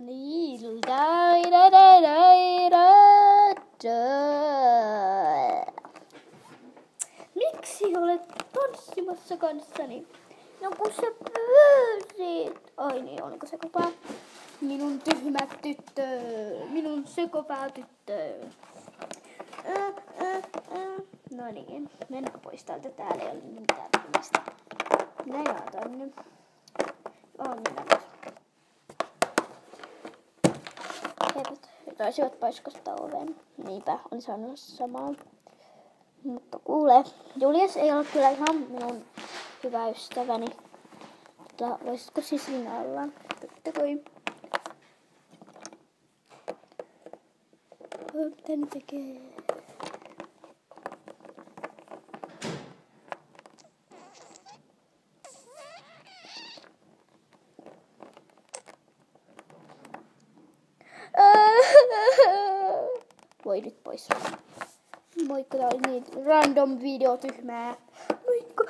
niin. Miksi olet tanssimassa kanssani? No kun sä pyysit. Ai niin, onko se kopaa? Minun tyhmä tyttö. Minun sekopää tyttö. No niin, mennään pois täältä. Täällä ei ole mitään tekemistä. Mennään tonne. Mennään pois. He taisivat paiskasta oven. Niinpä, oli saanut samaa. Mutta kuule, Julius ei ole kyllä ihan minun hyvä ystäväni. Mutta voisitko siis sinä olla? Totta kai. Mitä ne tekee? Voi nyt pois. Moikka, tää oli niin random video tyhmää. Moikka.